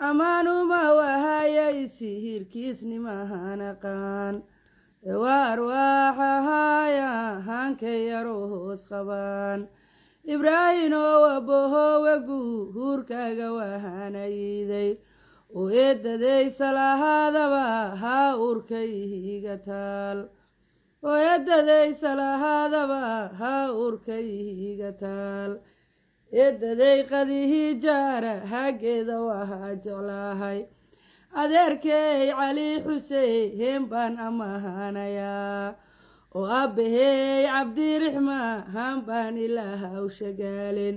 ammaanuma wahayay sihirkiisni mahanaqaan waa arwaaxahaya hankay yaroo hoos qabaan ibraahin oo wabohowe guurkaaga wahanayday oo eedaday salahaadaba ha urkayhiga taal oo eedaday salahaadaba ha urkayhiga taal eedaday qadihii jaara haggeeda wahaa jeclaahay adeerkay cali xuseen baan ammaanayaa oo aabbahay cabdiraxmaan baan ilaahaw shagaalin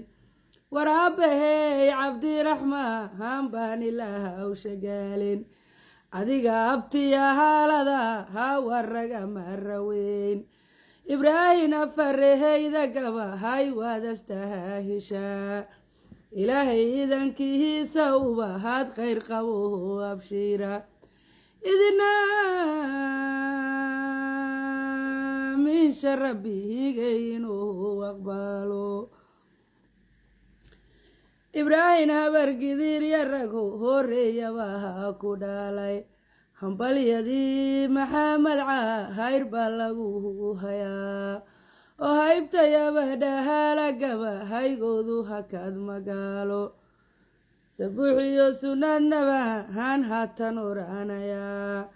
war aabbahay cabdiraxmaan baan ilaahaw shagaalin adiga abtiya haalada ha waraga maraweyn ibraahin afarehayda gaba hay waadastaha heshaa ilaahay idankihiisa ubahaad khayr qabo abshiira idina min sharabbihigay inuu aqbalo ibraahin habargidir yarago horeeyabaha ku dhalay hambalyadii maxamed cahayr baa lagu hayaa oo haybtayaba dhahala gaba haygoodu hakad magaalo sabuuxiyo sunnadnaba han haatan oranayaa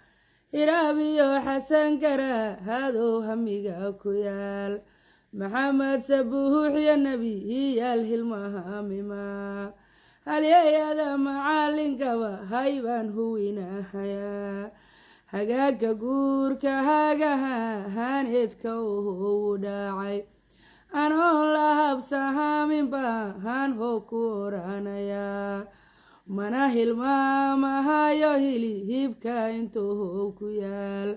hiraabiyo xasan gara hadow hamiga ku yaal maxamed sabuuxiyo nebiyaal hilmahamima halyeyada macalinkaba haybaan huwinahayaa hagaaga guurka hagaha haneedka u dhacay anoon la habsahaaminba han hoo ku oranayaa mana hilmaamahayo hilibka intuu ku yaal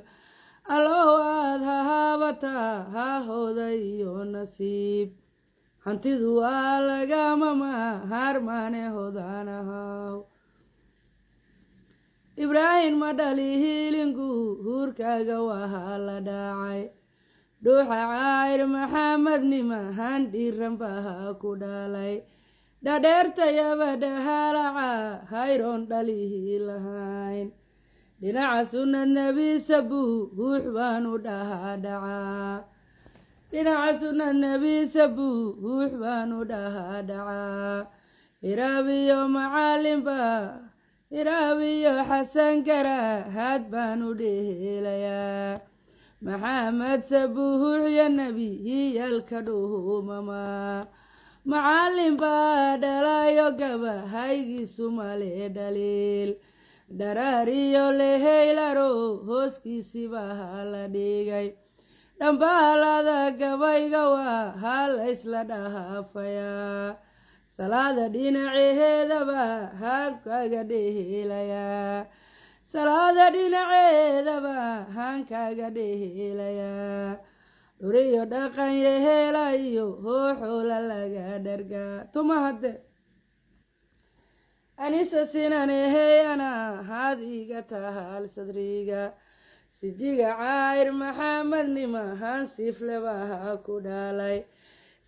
allow aad hahaabataa hahooda iyo nasiib hantidu waa lagama maharmane hodanahaw ibraahin ma dhali hiilinku huurkaaga wahaa la dhacay dhuuxa caayr maxamednimahan dhiiran baha ku dhalay dhadheertayaba dhahalaca hayroon dhalihi lahayn dhinaca sunnad nebi sabuux baanu dhahaa dhinaca sunnad nebi sabuux baanu dhahaa hiraabiyo macalinba hiraabiyo xasan garahaad baanu dheelayaa maxamed sabuuxyo nebiyaalka dhuumama macalin baa dhalayo gaba haygiisu male dhaliil dharaariyo leheylaro hooskiisi baa la dhigay dhambaalada gabayga waa ha la isla dhaafayaa salaada dhinaceedaba hankaaga dheelayaa salaada dhinaceedaba hankaaga dheelayaa dhuriyo dhaqan yeheela iyo hooxoola laga dhargaa tuma hadde anisa sinaneheyana haad iga tahaal sadriga sijiga caayr maxamednimahan siiflebaha ku dhalay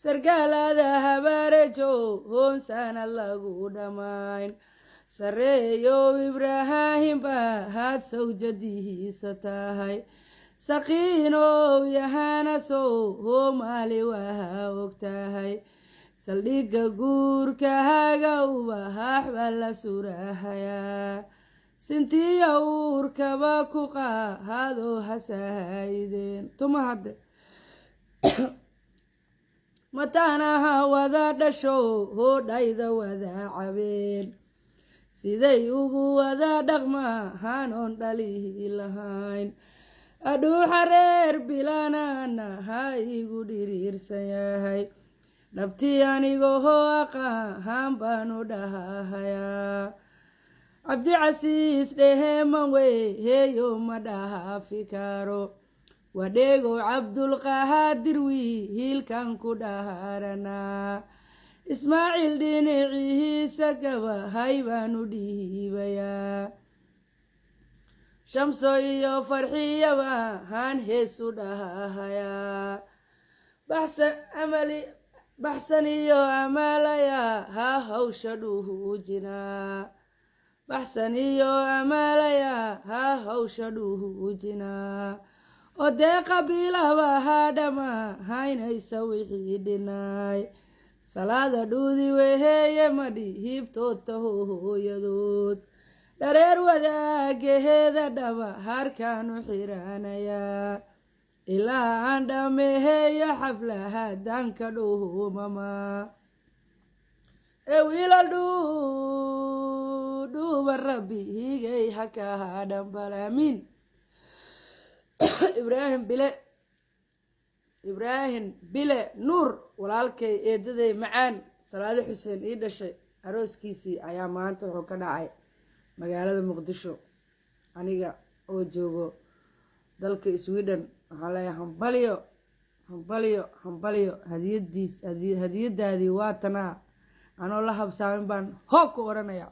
sargaalada habaarejo hoonsaanad lagu dhammayn sareeyow ibraahim baa haad sawjadihiisa tahay saqiinow yahanasow hoomaali waha og tahay saldhigga guurka hagawba haaxbaa la surahayaa sintiya uurkaba ku qaahadoo hasahaydeen tuma hadde mataanaha wada dhashow hoodhayda wada cabeen siday ugu wada dhaqmahaanoon dhalihi lahayn adhuuxa reer bilaanaana ha igu dhiriirsan yahay dhabtii anigahoo aqahan baanu dhahahayaa cabdicasiis dheheeman weheeyo ma dhahaafi karo wadheegow cabdulqahaadir wiilkan ku dhaharanaa ismaaciil dhinacihiisa gaba hay baanu dhiibayaa shamso iyo farxiyaba han heesu dhahahayaa baxsan iyo amalaya ha hawsha dhuujinaa baxsaniyo amaalaya ha hawsha dhuujinaa oo dee qabiilaba ha dhama haynaysa wixii dhinaay salaada dhuudi weheeye madhi hiibtoodta hooyadood dhareer wadaagaheeda dhaba harkaanu xiraanayaa ilaa aan dhameheeyo xaflaha danka dhuumama wiilal dhuuba rabbi higay hakaha dhambalaamiin ibraahim bile nuur walaalkay eedaday macaan salaado xuseen ii dhashay arooskiisii ayaa maanta wuxuu ka dhacay magaalada muqdisho aniga oo joogo dalka Sweden waxaa leeyahay hambalyo hadiyadaadii waa tanaa anoo la habsaamin baan hoog ku oranaya